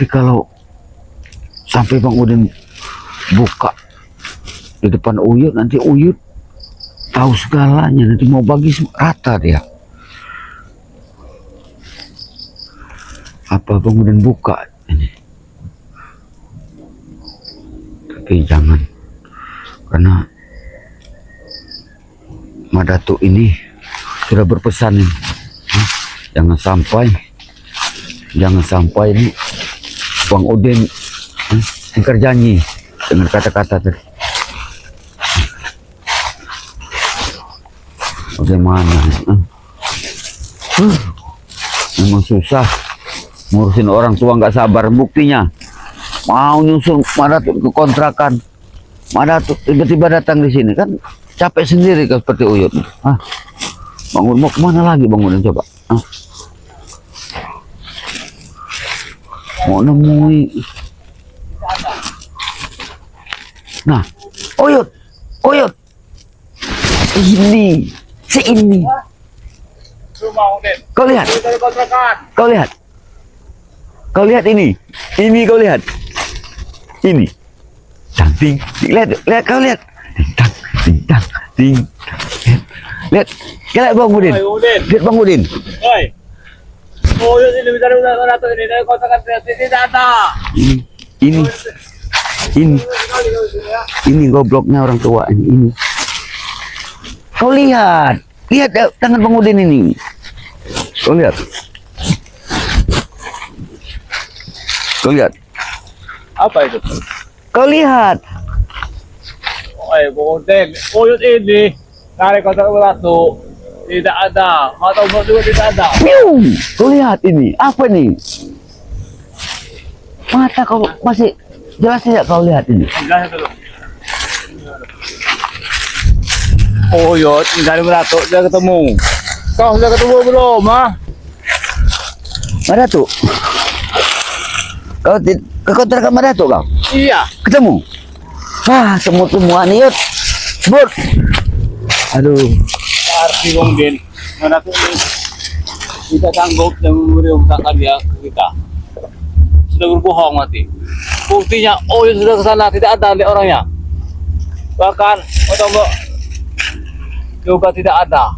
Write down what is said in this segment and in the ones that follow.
Tapi kalau sampai Bang Udin buka di depan Uyut, nanti Uyut tahu segalanya, nanti mau bagi rata dia. Apa Bang Udin buka ini? Tapi jangan, karena Madatuk ini sudah berpesan nih, jangan sampai ini Bang Udin ingkar janji dengan kata-kata tadi. Bagaimana? Memang susah ngurusin orang tua, nggak sabar. Buktinya mau nyusul Madatuk ke kontrakan, Madatuk tiba-tiba datang di sini, kan capek sendiri kan seperti Uyut. Bang Udin mau kemana lagi Bang Udin coba? Mau nemui. Nah, Uyut, ini, ini. Kau lihat, kau lihat ini kau lihat, ini, ting, lihat kau lihat, ting, lihat Bang Udin, lihat Bang Udin. Ini gobloknya orang tua ini. Kau lihat tangan Bang Udin ini. Kau lihat. Apa itu? Kau lihat. Bang Udin, Uyut ini dari kontrak Badatuk tidak ada, atau juga tidak ada. Kau lihat ini, apa nih? Mata kau masih jelas tidak kau lihat ini? Jelas dulu. Uyut ini dari Badatuk sudah ketemu. Kau sudah ketemu belum, Madatuk. Kau ke kontrakan Madatuk kau? Iya. Ketemu? Semua niat. Sebut. Aduh. Arti Bang Udin, Badatuk ini tidak sanggup dan memberi usahakan dia ke kita. Sudah berbohong mati. Buktinya Uyut sudah ke sana, tidak ada lihat orangnya. Bahkan Otomo juga tidak ada.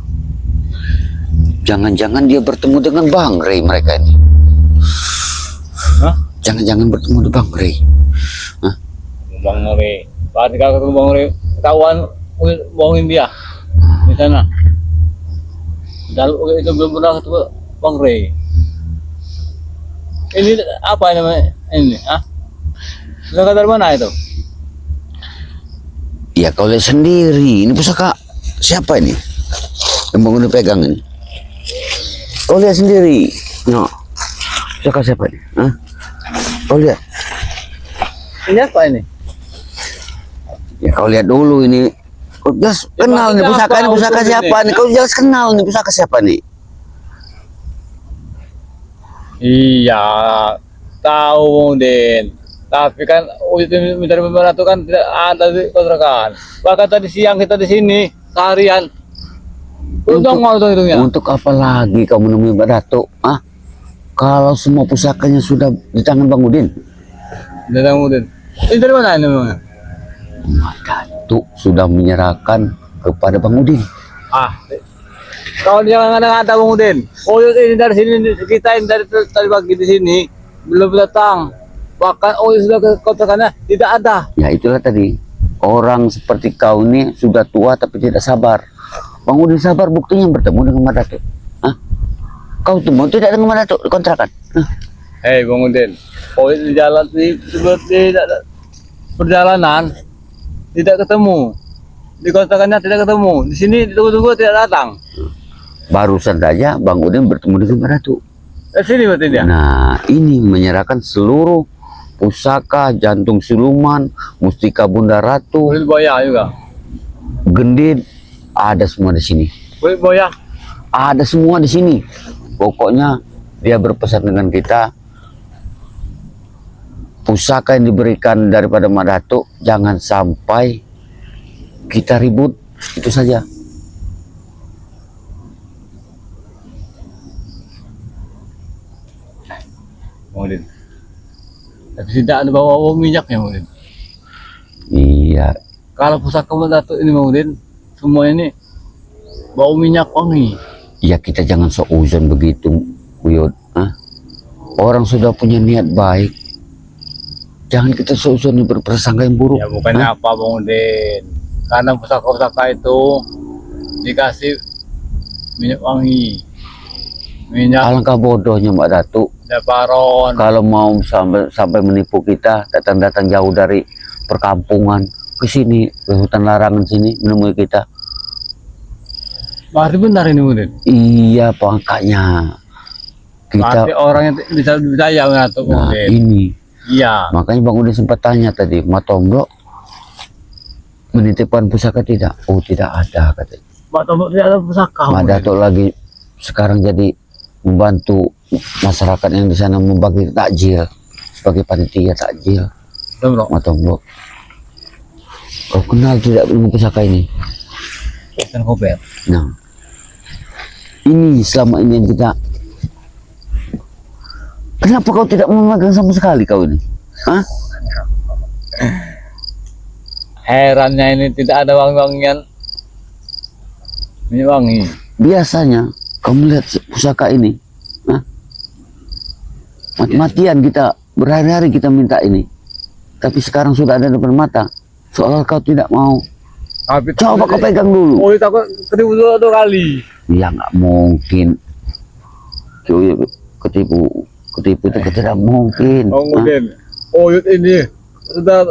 Jangan-jangan dia bertemu dengan Bang Rey mereka ini. Jangan-jangan bertemu dengan Bang Rey. Bang Rey, berarti kalau ketemu Bang Rey, ketahuan bohongin dia di sana. Dalam itu belum pernah ketemu Bang Rey. Ini apa namanya ini? Pusaka dari mana itu? Ya kau lihat sendiri. Ini pusaka siapa ini? Yang Bang Udin pegang ini. Kau lihat sendiri. No. Pusaka siapa ini? Kau lihat. Ini apa ini? Ya kau lihat dulu ini. Kau jelas kenal nih pusaka ini, pusaka siapa nih? Kau jelas kenal nih pusaka siapa nih? Iya, tahu Bang Udin. Tapi kan Uyut minta Badatuk kan tidak ada di kontrakan. Bahkan tadi siang kita di sini seharian. Untuk apa lagi kau menemui Badatuk? Kalau semua pusakanya sudah di tangan Bang Udin. Dari Bang Udin. Ini dari mana ini memang? Badatuk sudah menyerahkan kepada Bang Udin. Kalau jangan ada Bang Udin. Uyut ini dari sini, kita ini dari tadi pagi di sini belum datang. Bahkan Uyut sudah ke kontrakannya tidak ada. Ya itulah tadi. Orang seperti kau ini sudah tua tapi tidak sabar. Bang Udin sabar, buktinya bertemu dengan Madatuk. Kau temu tidak dengan Madatuk di kontrakan? Hei Bang Udin, Uyut di jalan di perjalanan tidak ketemu. Di kontrakannya tidak ketemu. Di sini ditunggu-tunggu tidak datang. Barusan saja Bang Udin bertemu dengan Madatuk. Sini berarti dia. Nah, ini menyerahkan seluruh pusaka, jantung siluman, mustika Bunda Ratu, Kulit buaya juga. gendit, ada semua di sini. Kulit buaya. Ada semua di sini. Pokoknya dia berpesan dengan kita, pusaka yang diberikan daripada Madatuk jangan sampai kita ribut, itu saja. Bang Udin, Tapi tidak ada bawa minyaknya mungkin. Iya. Kalau pusaka Datuk ini mungkin semua ini bau minyak wangi. Ya kita jangan seuzon begitu, Uyut. Hah? Orang sudah punya niat baik. Jangan kita seuzon berprasangka yang buruk. Ya bukannya Hah? apa Bang Udin. Karena pusaka-pusaka itu dikasih minyak wangi. Minyak Alangkah bodohnya Mbak Datuk. Japaron. Kalau mau sampai menipu kita, datang-datang jauh dari perkampungan ke sini, ke hutan larangan sini menemui kita. Berarti benar ini Udin. Iya, makanya kita. Berarti orang yang bisa percaya Datuk Nah, Udin. ini Iya. makanya Bang Udin sempat tanya tadi, Matombro menitipkan pusaka tidak? Oh, tidak ada katanya. Mbak Tombok tidak ada pusaka. Mbak Datuk lagi sekarang jadi membantu masyarakat yang di sana membagi takjil sebagai panitia takjil. Tombok. Matombro. Kau kenal tidak dengan pusaka ini? Dan Koper. Nah, ini selama ini yang kita. Kenapa kau tidak memegang sama sekali kau ini? Hah? Herannya ini tidak ada wangi-wangian. Minyak wangi. Biasanya kau melihat pusaka ini, hah? Mati-matian kita berhari-hari kita minta ini, tapi sekarang sudah ada depan mata. Soalnya kau tidak mau. Tapi Coba kau pegang dulu. Oh, itu aku ketipu dua kali. Ya nggak mungkin. Ketipu itu tidak mungkin. Oh, Hah? kemudian Oyut ini sudah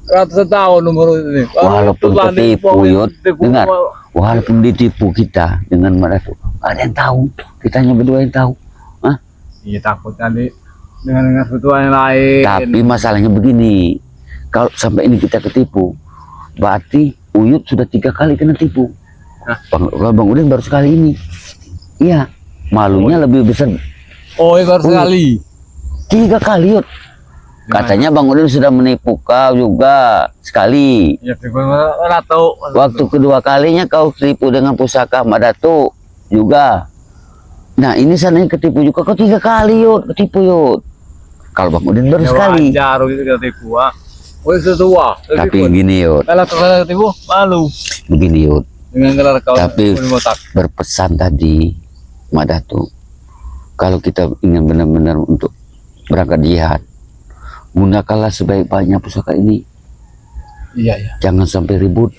ratusan tahun umur ini. Walaupun ketipu, Yud, Tipu dengar. semua. Walaupun ditipu kita dengan mereka, ada yang tahu. Kita hanya berdua yang tahu. Hah? Iya takut tadi dengan kebutuhan yang lain. Tapi masalahnya begini, kalau sampai ini kita ketipu, berarti Uyut sudah 3 kali kena tipu. Hah? Kalau Bang Udin baru sekali ini. Iya, malunya lebih besar. Oh, ini baru sekali. 3 kali, Yud. Katanya Bang Udin sudah menipu kau juga sekali. Ya, tipu ratu. Waktu kedua kalinya kau tipu dengan pusaka Mbak Datuk juga. Nah ini sananya ketipu juga. Kau 3 kali Yud, ketipu Yud. Kalau Bang Udin baru sekali. Wajar gitu kita tipu, ah. Oh, itu tua. Tapi gini Yud, kalau tipu malu begini Yud. dengan gelar kau. Tapi botak. berpesan tadi Mbak Datuk, kalau kita ingin benar-benar untuk berangkat jihad, gunakanlah sebaik-baiknya pusaka ini. Iya, iya. Jangan sampai ribut.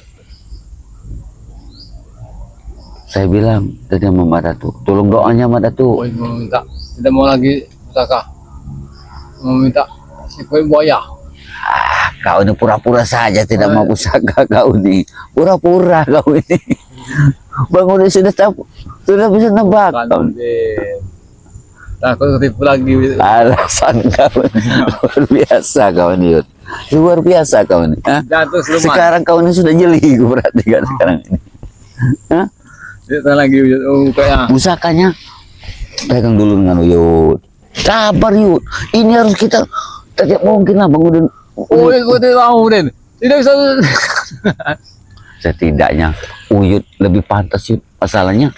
Saya bilang tadi sama Mbak Datuk, tolong doanya Mbak Datuk. Oh, mau minta tidak mau lagi pusaka. Mau minta si kue buaya. Kau ini pura-pura saja tidak mau pusaka kau ini. Pura-pura kau ini. Bang Udin sudah bisa nebak. Kau. Takut ketipu lagi. Alasan kau luar biasa kau ini. Yud. Luar biasa kau ini. Hah? Jatuh seluman. Sekarang kau ini sudah jeli berarti kan sekarang ini. Hah? Dia lagi kayaknya. Pusakanya pegang dulu dengan Uyut. Sabar Yud. Ini harus kita tidak mungkin lah Bang Udin. Oh, gue tidak mau Den. Tidak bisa. Setidaknya Uyut lebih pantas Yud. Masalahnya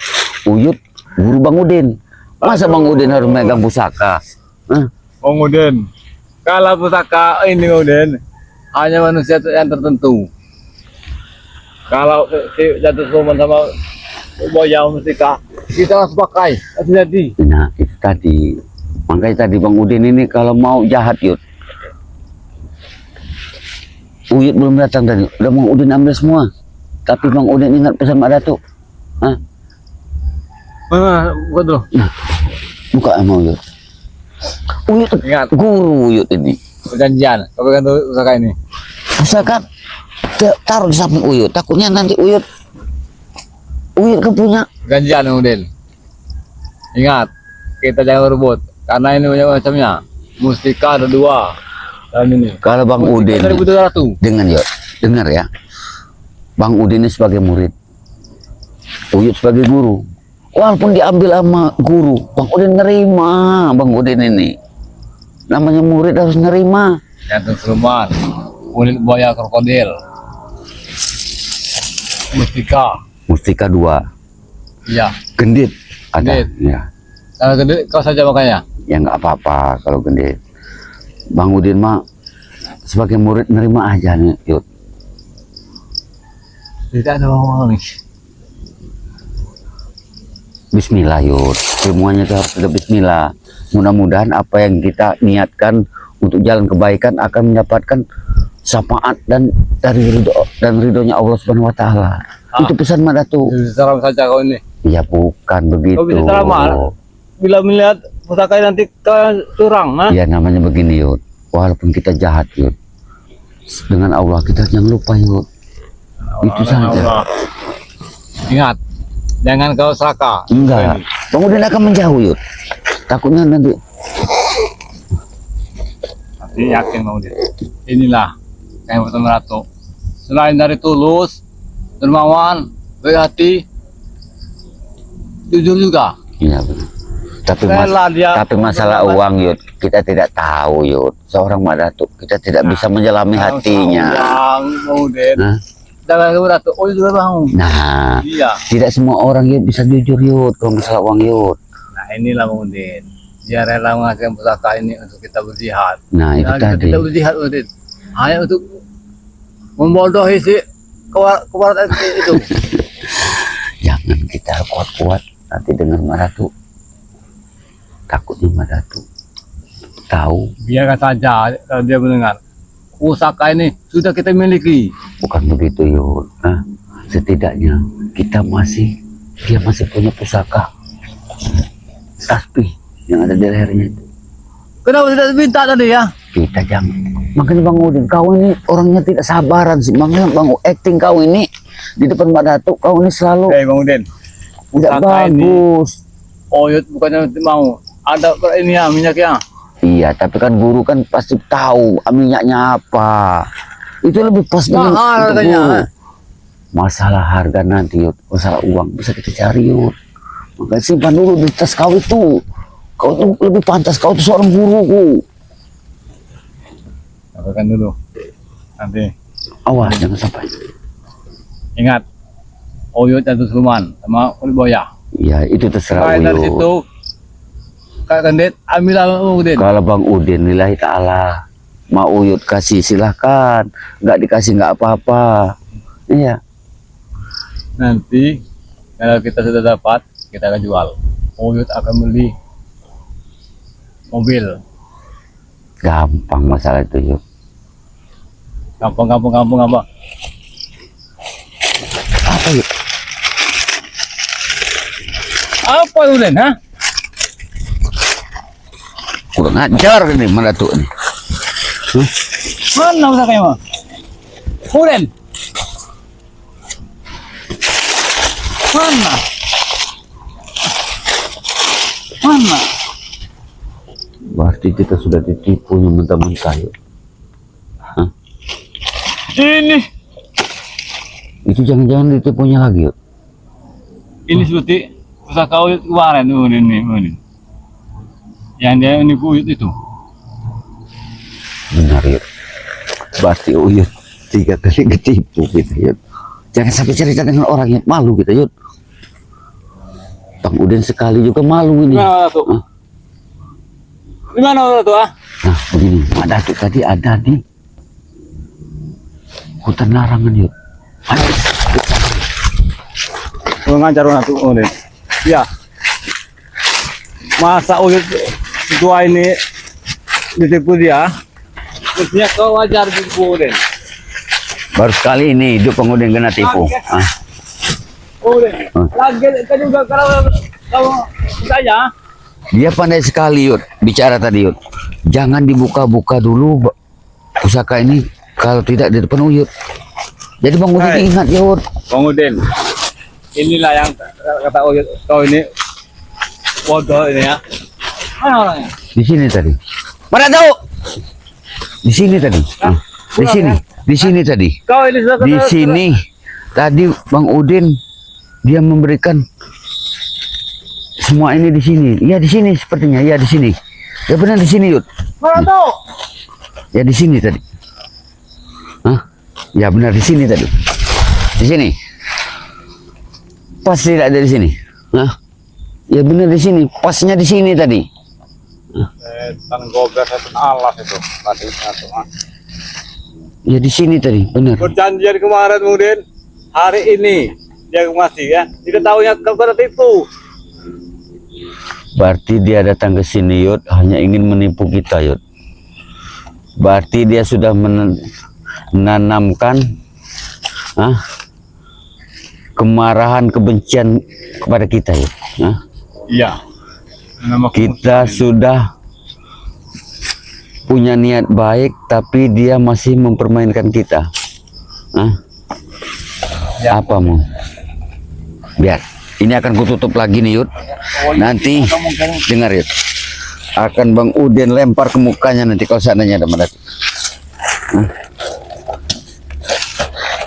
Uyut guru Bang Udin. Masa Bang Udin harus megang pusaka? Hah? Bang Udin. Kalau pusaka ini Udin hanya manusia yang tertentu. Kalau si jatuh seluman sama buaya mustika kita harus pakai. Hati-hati. Nah itu tadi. Makanya tadi Bang Udin ini kalau mau jahat Yud. Uyut belum datang tadi. Udah Bang Udin ambil semua. Tapi Bang Udin ingat pesan Mbak Datuk. Hah? Mana buka dulu. Nah, buka sama Uyut. Uyut Ingat guru Uyut ini. perjanjian. Kau pegang tuh pusaka ini. Pusaka taruh di samping Uyut. Takutnya nanti Uyut kan punya. Perjanjian Udin. Ingat kita jangan berebut karena ini banyak macamnya. Mustika ada 2. Dan ini. Kalau Bang Udin Dari butuh ratu. dengan Yud, dengar ya. Bang Udin ini sebagai murid, Uyut sebagai guru. Walaupun diambil sama guru, Bang Udin nerima. Bang Udin ini namanya murid harus nerima. Jantung seluman, kulit buaya krokodil, mustika, Mustika 2, iya. gendit ada. Gendit. Ya, Kalau gede kau saja makanya. ya nggak apa-apa kalau gendit. Bang Udin mah sebagai murid nerima aja nih, Yud. Tidak ada orang nih. Bismillah, Yud. Semuanya itu harus ada bismillah. Mudah-mudahan apa yang kita niatkan untuk jalan kebaikan akan mendapatkan syafaat dan ridhonya Allah Subhanahu wa taala. Itu pesan Mak Datuk. Salam saja kau ini. Ya bukan begitu. Kau bisa salam bila melihat pusaka nanti kau curang, ha? Ya namanya begini, Yud. Walaupun kita jahat, Yud, dengan Allah kita jangan lupa, Yud. Itu saja. Allah. Ingat, jangan kau serakah. Enggak. Kemudian akan menjauh, Yud. Takutnya nanti. Tapi yakin mau dia. Inilah kayak Batu Merato. Selain dari tulus, dermawan, baik hati, jujur juga. Iya benar. Tapi Rela dia tapi masalah uang, Yud, kita tidak tahu, Yud. Seorang Mak Datuk kita tidak bisa menyelami hatinya. Yang mau deh. Hah? Jangan Batu, oh juga mau. Nah, Iya. tidak semua orang, Yud, bisa jujur, Yud, kalau masalah uang, Yud. Nah inilah Udin. Dia rela menghasilkan pusaka ini untuk kita berjihad. Nah, itu tadi. Kita berjihad Udin. Hanya untuk membodohi si kewarat itu. Jangan kita kuat-kuat nanti dengan Mak Datuk. Takutnya Mak Datuk tahu. Biarkan saja kalau dia mendengar. Pusaka ini sudah kita miliki. Bukan begitu, Yud. Nah, setidaknya dia masih punya pusaka tasbih yang ada di lehernya itu. Kenapa tidak minta tadi ya? Kita jangan. Makanya Bang Udin, kau ini orangnya tidak sabaran sih. Makanya Bang acting kau ini di depan Mak Datuk, kau ini selalu Bang Udin. tidak bagus. Oyot bukannya mau. Ada ini ya minyaknya. Iya, tapi kan guru kan pasti tahu minyaknya apa. Itu lebih pas dengan Mahal untuk harganya. guru. Masalah harga nanti, Yud. Masalah uang bisa kita cari, Yud. Makanya simpan dulu di tas kau itu. Kau tuh lebih pantas, kau tuh seorang guruku. Sampaikan dulu. Nanti Awas, jangan sampai. ingat. Oyot dan Sulman sama Kulit Boya. Iya, itu terserah Mulai dari Uyut. situ Kak Kendit ambillah Udin. Kalau Bang Udin lillahi ta'ala mau Uyut kasih silahkan, nggak dikasih nggak apa-apa. Iya. Nanti kalau kita sudah dapat kita akan jual. Oyot akan beli mobil. Gampang masalah itu, Yud. Gampang apa? Apa, Yud? Apa Udin, ha? Kurang ajar ini Mak Datuk nih. Mana pusaka mah? Udin. Mana? Mana? Berarti kita sudah ditipu mentah-mentah, Yud. Ini Itu jangan-jangan ditipunya lagi, Yud. ini seperti pusaka Uyut kemarin ini. Yang dia ini Uyut itu. Benar, Yud. Berarti Uyut 3 kali ketipu kita, Yud. Jangan sampai cerita dengan orang yang malu kita, Yud. Bang Udin sekali juga malu ini. Gimana tuh? Hah? Gimana tuh ah? Nah, begini, Mak Datuk tadi ada di hutan larangan, Yud. Mengajar orang tuh Udin. Ya. Masa Uyut tua ini ditipu dia? Mestinya kau ajar ditipu Udin. Baru sekali ini hidup Bang Udin kena tipu. Ah, Udin. Lagi kan juga kalau saya. dia pandai sekali, Yud. Bicara tadi, Yud. Jangan dibuka-buka dulu pusaka ini kalau tidak di depan Uyut. Jadi Bang Udin Hai. ingat, Yud. Bang Udin, inilah yang kata Uyut kau ini bodoh ini ya. Mana orangnya? Di sini tadi. Mana tahu? Di sini tadi. Ah, di sini. Di sini tadi. Kau ini sudah Di sini tadi Bang Udin dia memberikan semua ini di sini. Ya di sini sepertinya. Ya di sini. Ya benar di sini, Yud. Mana tahu? Ya di sini tadi. Hah? Ya benar di sini tadi. Di sini. Pas tidak ada di sini. Hah? Ya benar di sini. Pasnya di sini tadi. Setan gober, setan alas itu. Tadi satu. Ya di sini tadi, benar. Perjanjian kemarin kemudian hari ini dia masih ya. Tidak tahunya kebenaran itu. Berarti dia datang ke sini Yud hanya ingin menipu kita Yud. Berarti dia sudah menanamkan kemarahan, kebencian kepada kita Yud. Iya. Kita sudah punya niat baik tapi dia masih mempermainkan kita. Ya. Apa mau? Biar ini akan kututup lagi nih Yud. Nanti dengar Yud, akan Bang Udin lempar ke mukanya nanti kalau seandainya ada Madatu.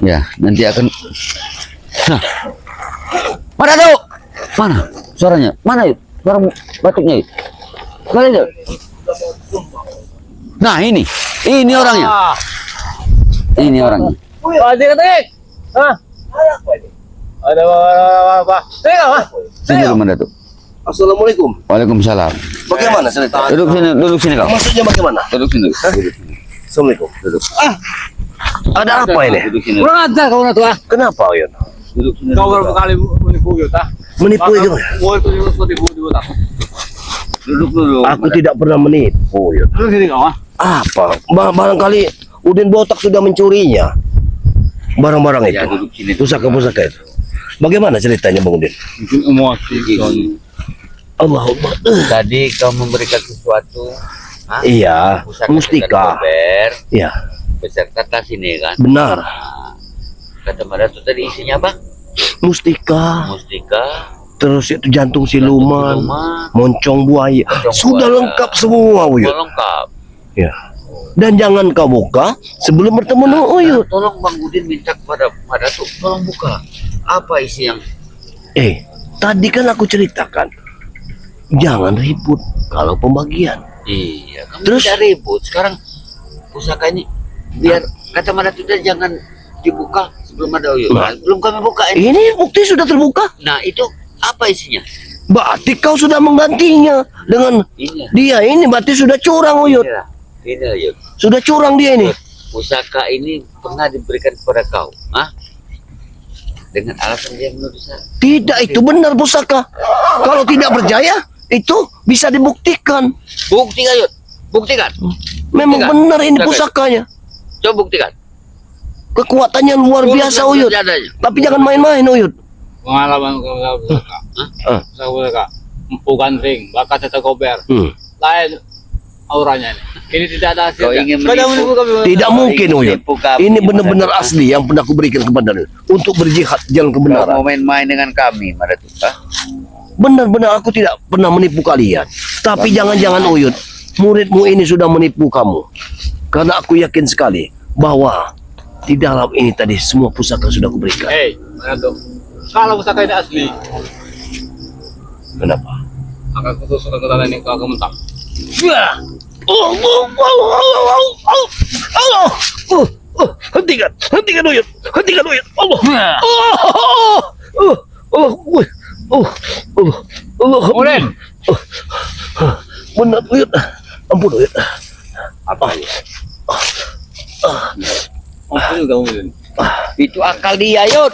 Ya nanti akan. Nah, Madatu mana suaranya? Mana Yud? Suara batuknya Yud. Mana Yud? Nah ini orangnya. Ini orangnya. Adik. Ada apa? Sini dulu Madatu. Assalamualaikum. Waalaikumsalam. Bagaimana cerita? Duduk sini kau. Maksudnya bagaimana? Duduk sini. Assalamualaikum. Duduk. Ada apa ini? Duduk sini. Kurang ajar kau tuh. Kenapa Oyun? Duduk sini. Kau berapa kali menipu kita? Menipu itu? Menipu juga. Duduk dulu. Aku tidak pernah menipu Oyun. Duduk sini kau. Apa? Barangkali Udin Botak sudah mencurinya. Barang-barang itu. Ya, duduk sini. Pusaka-pusaka itu. Bagaimana ceritanya Bang Udin? Mungkin emosi. Allahumma. Tadi kau memberikan sesuatu. Iya, Pusaka mustika. Kober, Iya, beserta tas ini kan. benar. Kata Madatu tadi isinya apa? Mustika. Mustika, Terus itu jantung siluman, siluman, moncong buaya. Moncong Sudah buaya. lengkap semua Uyut. lengkap. Ya. Dan jangan kau buka sebelum bertemu dengan Uyut. Tolong Bang Udin minta kepada Madatu, tolong buka. Apa isi yang Tadi kan aku ceritakan, jangan ribut kalau pembagian. iya, kamu Terus? tidak ribut. Sekarang pusaka ini biar kata Madatu tadi jangan dibuka sebelum ada Uyut. Nah. Belum kami buka ini. Ini bukti sudah terbuka. Nah, itu apa isinya? Berarti kau sudah menggantinya dengan Ini. dia. Ini berarti sudah curang Uyut. Ini Uyut. Sudah curang dia ini. Pusaka ini pernah diberikan kepada kau, dengan alasan dia menuduh saya. Tidak, itu benar pusaka. Kalau tidak percaya, itu bisa dibuktikan. Bukti Yud, buktikan. Memang Buktikan. benar ini Buktikan. pusakanya. Coba buktikan. Kekuatannya luar biasa Uyut. Tapi jangan main-main Uyut. Pengalaman kau pusaka. Pusaka. Empu gandring, bakat serta gober. Lain auranya ini. Ini tidak ada Kau hasilnya. ingin Kau tidak menipu. menipu kami. Tidak mungkin Uyut. menipu kami, Ini benar-benar Madatu. asli yang pernah aku berikan kepada lu untuk berjihad jalan Kau kebenaran. mau main-main dengan kami, Madatu. Benar-benar aku tidak pernah menipu kalian. Tapi jangan-jangan Uyut, muridmu ini sudah menipu kamu. Karena aku yakin sekali bahwa di dalam ini tadi semua pusaka sudah kuberikan. Hei, mana tuh? Kalau pusaka ini asli, Kenapa? akan kutusukkan ke tanah ini kau akan mentang. Ya. Hentikan Uyut, hentikan Uyut. Allah. Kemudian, Benar Uyut. Ampun Uyut. apa ini? Ampun juga mungkin. Itu akal dia, Yud.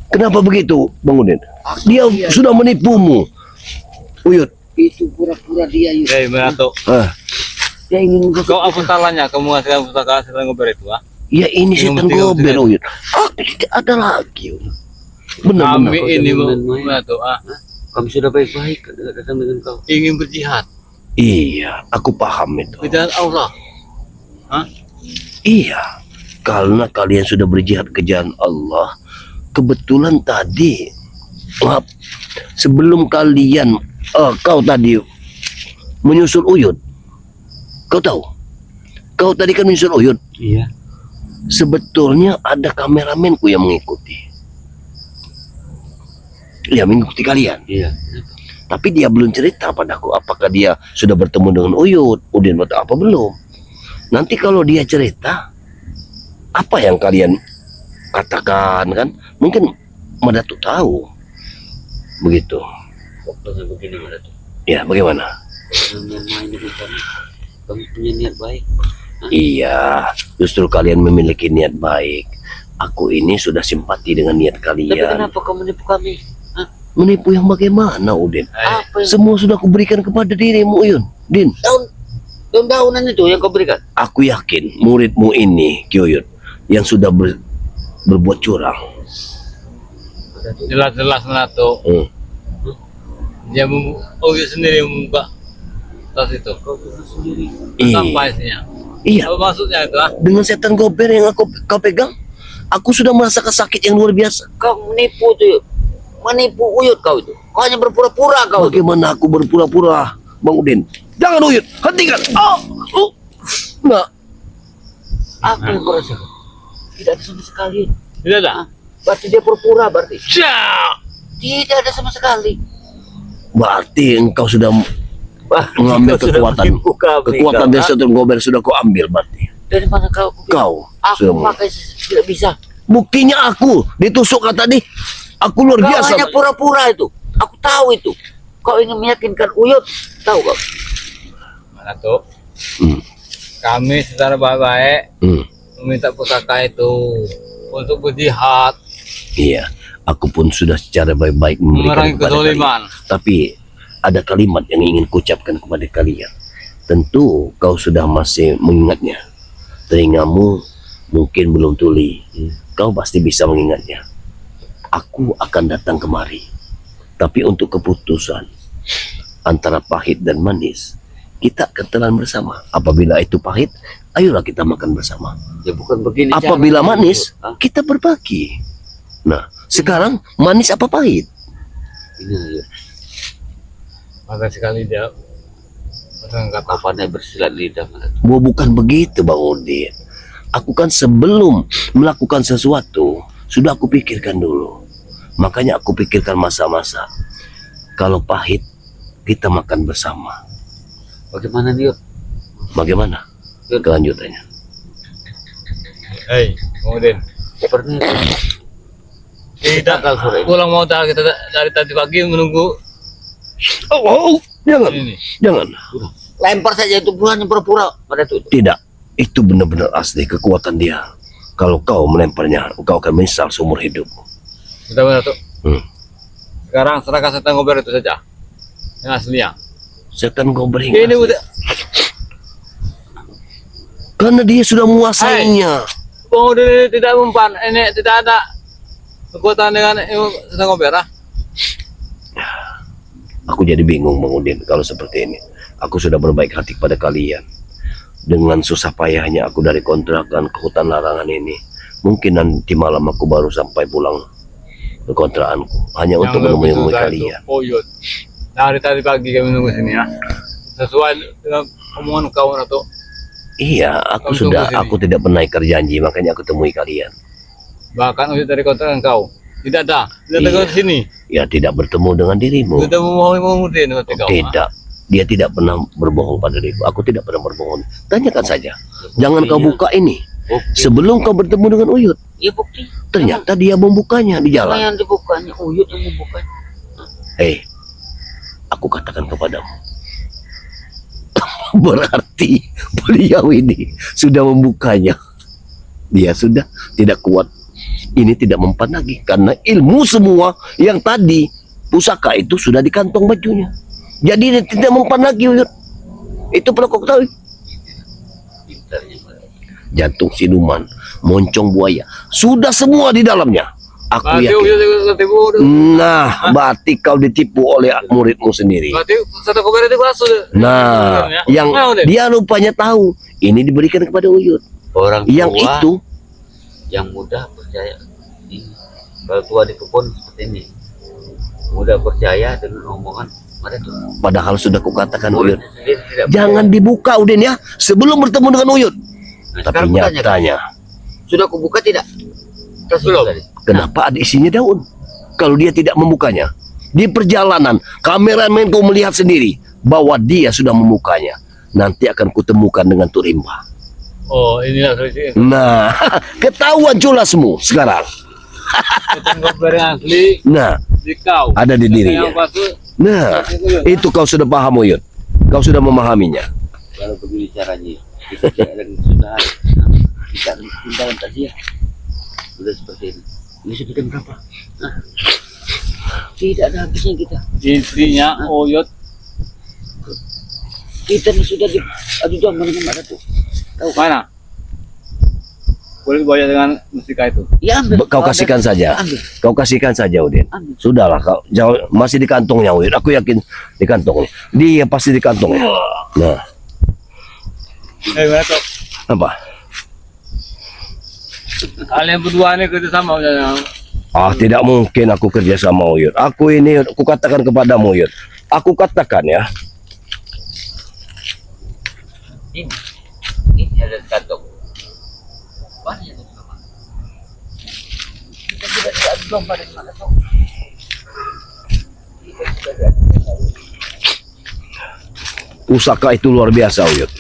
Kenapa begitu, Bang Udin? Dia sudah menipumu. Uyut. Itu pura-pura dia, Yud. Hei, mana tuh? Dia ingin Kau apa salahnya kamu ngasihkan pusaka setan gober itu, Ya ini Yang setan mesti gober kau Uyut. Tidak ada lagi Uyut. Benar-benar. Kami ini jangan main-main. mana tuh? Kami sudah baik-baik datang dengan kau. Ingin berjihad Iya, aku paham itu. ke jalan Allah. Iya, karena kalian sudah berjihad ke jalan Allah. Kebetulan tadi, maaf, sebelum kalian, kau tadi menyusul Uyut. Kau tahu? Kau tadi kan menyusul Uyut. Iya. Sebetulnya ada kameramenku yang mengikuti. Ya, mengikuti kalian. Iya. Tapi dia belum cerita padaku apakah dia sudah bertemu dengan Uyut, Udin atau apa belum. Nanti kalau dia cerita, apa yang kalian katakan kan? Mungkin Madatu tahu. Begitu. Pokoknya begini, Madatu. Ya, bagaimana? main dengan kami. Kami punya niat baik. Iya, justru kalian memiliki niat baik. Aku ini sudah simpati dengan niat Tapi kalian. kenapa kamu menipu kami? Hah? Menipu yang bagaimana, Udin? Apa yang Semua sudah kuberikan kepada dirimu, Uyun. Din, daun-daunan itu yang kau berikan? aku yakin muridmu ini, Ki Uyun, yang sudah berbuat curang. Jelas-jelas Nato. Hmm. Dia Uyut sendiri membuka tas itu. Apa isinya? Iya, Apa maksudnya itu? dengan setan gober yang kau pegang, aku sudah merasakan sakit yang luar biasa. Kau menipu tuh, menipu Uyut kau itu. Kau hanya berpura-pura kau. Bagaimana aku berpura-pura, Bang Udin? Jangan, Uyun, hentikan. Nah, Apa yang kau rasakan? Tidak ada sama sekali. Tidak ada. Berarti dia pura-pura berarti. Siap. Tidak ada sama sekali. berarti engkau sudah mengambil Kau sudah kekuatan. menipu kami, Kekuatan kau, dari setan gober sudah kau ambil berarti. Dari mana kau? Kau Aku sudah pakai tidak bisa. Buktinya aku ditusuk tadi. Aku luar Kau biasa. hanya pura-pura itu. Aku tahu itu. Kau ingin meyakinkan Uyut. Tahu kau? Nato. Hmm. Kami secara baik-baik Hmm. meminta pusaka itu untuk berjihad, Iya, aku pun sudah secara baik-baik memberikan memerangi kepada kalian. kezaliman. Tapi ada kalimat yang ingin kuucapkan kepada kalian. Tentu kau sudah masih mengingatnya. Telingamu mungkin belum tuli. Kau pasti bisa mengingatnya. Aku akan datang kemari. Tapi untuk keputusan antara pahit dan manis, kita akan telan bersama. Apabila itu pahit, ayolah kita makan bersama. Ya bukan begini. Apabila caranya, manis, Uyut. Hah? kita berbagi. Nah, sekarang manis apa pahit? Ini Uyut. Maka sekali dia orang kata Kau pandai bersilat lidah. Malah. Bukan begitu, Bang Udin. Aku kan sebelum melakukan sesuatu, sudah aku pikirkan dulu. Makanya aku pikirkan masa-masa. Kalau pahit, kita makan bersama. Bagaimana nih Uyut? Bagaimana kelanjutannya? hei, kemudian Seperti itu. tidak Tanggal sore ini. pulang mau kita dari tadi pagi menunggu Jangan, ini. jangan. Lempar saja itu hanya pura-pura pada itu. Tidak, itu benar-benar asli kekuatan dia. Kalau kau melemparnya, kau akan menyesal seumur hidup. Sudah benar tuh. Hmm. Sekarang serahkan setan gober itu saja, yang aslinya. Setan gober Ini asli. udah, Karena dia sudah menguasainya. Bang Udin ini tidak mempan, ini tidak ada kekuatan dengan setan gober. Aku jadi bingung, Bang Udin, kalau seperti ini. Aku sudah berbaik hati kepada kalian. Dengan susah payahnya aku dari kontrakan ke hutan larangan ini. Mungkin nanti malam aku baru sampai pulang ke kontrakanku. Hanya untuk menemui kalian. Uyut. Dari tadi pagi kami menunggu sini ya. Sesuai dengan omongan kau Nato. Iya, aku Kamu sudah, tunggu sini. aku tidak pernah ikar janji, makanya aku temui kalian. Bahkan Uyut dari kontrakan kau. Tidak ada, tidak ada Iya. kau di sini. Ya, tidak bertemu dengan dirimu. Sudah memohon Udin seperti kau. Tidak. Dia tidak pernah berbohong pada diriku. Aku tidak pernah berbohong. Tanyakan saja. Jangan kau buka ini. Bukti. Sebelum kau bertemu dengan Uyut. Iya bukti. Ternyata dia membukanya di Apa jalan. yang dibukanya? Uyut yang membukanya. Hei, aku katakan kepadamu. Berarti beliau ini sudah membukanya. Dia sudah tidak kuat. Ini tidak mempan lagi. Karena ilmu semua yang tadi pusaka itu sudah di kantong bajunya. Jadi dia tidak mempan lagi, Uyut. Itu perlu kau ketahui. Pintarnya malah. Jantung siluman, moncong buaya, sudah semua di dalamnya. Aku Berarti yakin. Uyut tertipu. Nah, berarti kau ditipu oleh muridmu sendiri. Berarti setan gober itu kelas sudah. Nah, yang dia rupanya tahu ini diberikan kepada Uyut. Orang Yang tua itu yang mudah percaya. Ini. Kalau tua di kebun seperti ini. Mudah percaya dengan omongan pada itu. padahal sudah kukatakan Uyut, Sendiri tidak jangan dibuka Udin ya sebelum bertemu dengan Uyut. percaya. Nah, Tapi sekarang kutanya, nyatanya, sudah kubuka tidak? Kasih Belum. tadi. kenapa ada isinya daun? Kalau dia tidak membukanya, di perjalanan kameramen kau melihat sendiri bahwa dia sudah membukanya. Nanti akan kutemukan dengan Turimba. Oh, inilah solusi. Nah, ketahuan culasmu sekarang. Setan gober yang asli Nah, di kau. ada di Yang dirinya. palsu Nah, itu kau sudah paham Uyut. Kau sudah memahaminya. Kalau begini caranya, kita tidak ada kesudahan. Kita akan tinggalkan tadi ya. Sudah seperti ini. Ini sudah jam berapa? Hah? Tidak ada habisnya kita. Intinya Oyot Kita nih sudah di adu domba dengan Mbak Ratu. Tahu kan? mana? Boleh dibayar dengan mustika itu. Ya ambil. Kau kasihkan saja. Ambil. Kau kasihkan saja, Udin. Ambil. Sudahlah, kau jauh, masih di kantongnya, Udin. Aku yakin di kantongnya. Dia pasti di kantongnya. Nah, Mana tuh? apa? Kalian berdua ini kerja sama. Tidak mungkin aku kerja sama Uyut. Aku ini, aku katakan kepadamu, Uyut. Aku katakan ya. Ini ada di kantong. Mana yang sama? Kita sudah di adu domba dengan Mbak Ratu. Kita sudah di adu domba. Pusaka itu luar biasa, Uyut.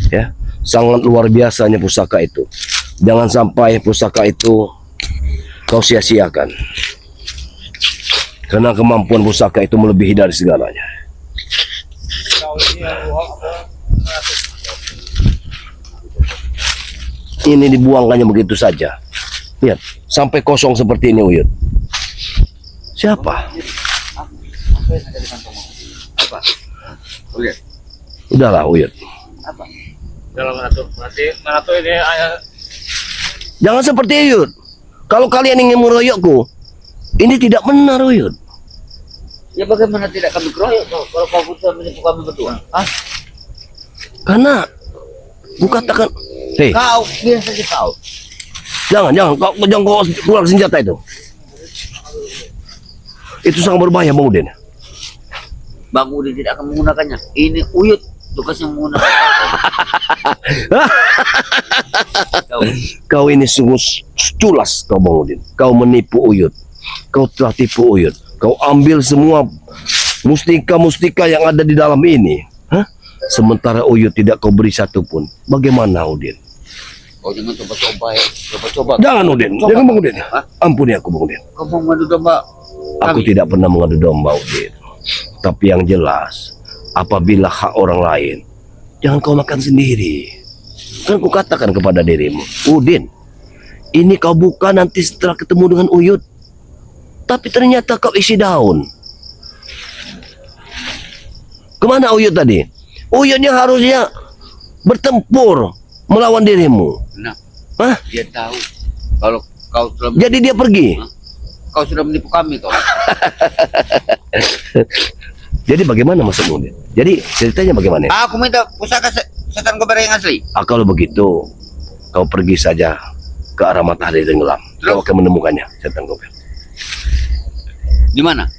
Ya, sangat luar biasanya pusaka itu. Jangan sampai pusaka itu kau sia-siakan. Karena kemampuan pusaka itu melebihi dari segalanya. Kau ini yang Ini dibuangkannya begitu saja. Lihat, sampai kosong seperti ini, Uyut. Siapa? Apa yang ada di kantongmu? Apa? Lihat. Udahlah, Uyut. Apa? dalam mana tuh? Mana tuh ini hanya Jangan seperti Uyut. Kalau kalian ingin meroyokku, ini tidak benar, Uyut. Ya bagaimana tidak kami keroyok kalau kau butuh menipu kami berdua? Hah? Karena ku katakan, hei, Kau biar saja kau. jangan kau keluar senjata itu. Itu sangat berbahaya, Bang Udin. Bang Udin tidak akan menggunakannya. Ini Uyut tugasnya menggunakan. Kau ini sungguh culas, kau Bang Udin. Kau menipu Uyut. Kau telah tipu Uyut. Kau ambil semua mustika-mustika yang ada di dalam ini. Hah? Sementara Uyut tidak kau beri satu pun. Bagaimana, Udin? Kau jangan coba-coba ya. Coba-coba. Jangan, Udin. Coba. Jangan, Bang Udin. Hah? Ampuni aku, Bang Udin. Kau mau mengadu domba? Aku tidak pernah mengadu domba, Udin. Tapi yang jelas, apabila hak orang lain, jangan kau makan sendiri. Kan ku katakan kepada dirimu, Udin, ini kau buka nanti setelah ketemu dengan Uyut. Tapi ternyata kau isi daun. Kemana Uyut tadi? Uyutnya harusnya bertempur melawan dirimu. Nah, Hah? dia tahu kalau kau sudah Jadi dia pergi. kau sudah menipu kami kau. Jadi bagaimana maksudmu, Udin? Jadi ceritanya bagaimana? Aku minta pusaka setan kobra yang asli. Kalau begitu, kau pergi saja ke arah matahari tenggelam. Kau akan menemukannya, setan kobra. Di mana?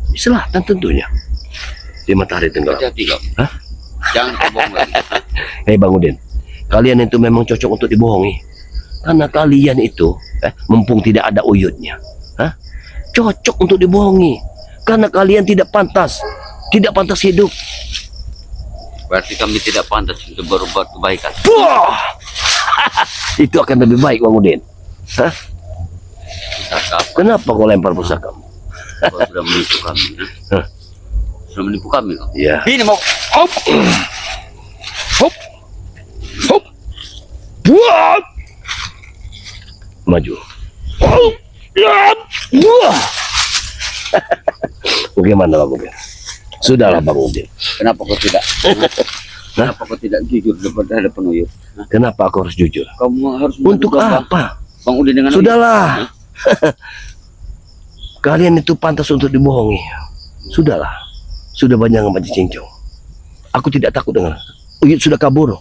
Di selatan tentunya. Di matahari tenggelam. Hati-hati kau. Hah? Jangan kau bohong lagi. Hei Bang Udin, kalian itu memang cocok untuk dibohongi. Karena kalian itu, mumpung tidak ada Uyutnya, cocok untuk dibohongi. Karena kalian tidak pantas hidup. Berarti kami tidak pantas untuk berbuat kebaikan. Wah! Itu akan lebih baik, Bang Udin. Hah? Pusaka apa? Kenapa kau lempar pusaka? Kau sudah menipu kami. Hah? Sudah menipu kami kau. Ya. Ini mau. Hop! Hop! Hop! Buat! Maju. Hop! Yap! Wah! Bagaimana, Bang Udin? Sudahlah, Bang Udin. Kenapa kau tidak? Kenapa kau tidak jujur daripada hadapan Uyut? Kenapa aku harus jujur? Kamu harus Untuk mengadu domba. apa? Bang Udin dengan Uyut. Sudahlah. Kalian itu pantas untuk dibohongi. Sudahlah. Sudah banyak yang cincong. Aku tidak takut dengan Uyut sudah kabur.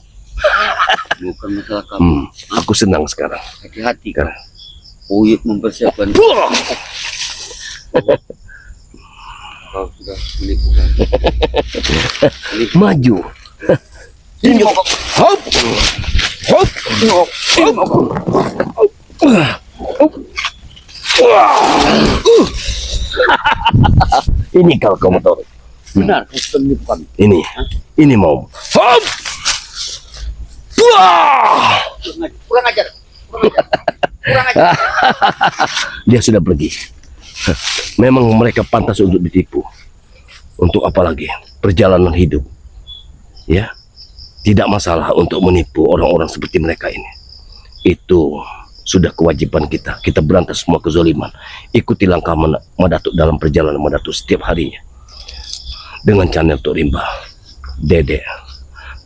Bukan masalah kamu. Aku senang sekarang. Hati-hati kau. Uyut mempersiapkan. Kau sudah menipu kami. Maju. Ini mau kau. Hop. Hop. Ini kalau kamu tahu. Benar, kau sudah menipu kami. Ini mau. Hop. Wah! Kurang ajar. Kurang ajar. Dia sudah pergi. Memang mereka pantas untuk ditipu. Untuk apa lagi? Perjalanan hidup. Ya, tidak masalah untuk menipu orang-orang seperti mereka ini. Itu sudah kewajiban kita. Kita berantas semua kezaliman. Ikuti langkah Madatuk dalam perjalanan Madatuk setiap harinya. Dengan channel Tok Rimba, Dede,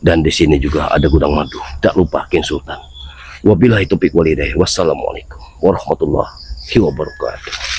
dan di sini juga ada gudang madu. Tak lupa King Sultan. Wabillahi taufiq walhidayah. Wassalamualaikum warahmatullahi wabarakatuh.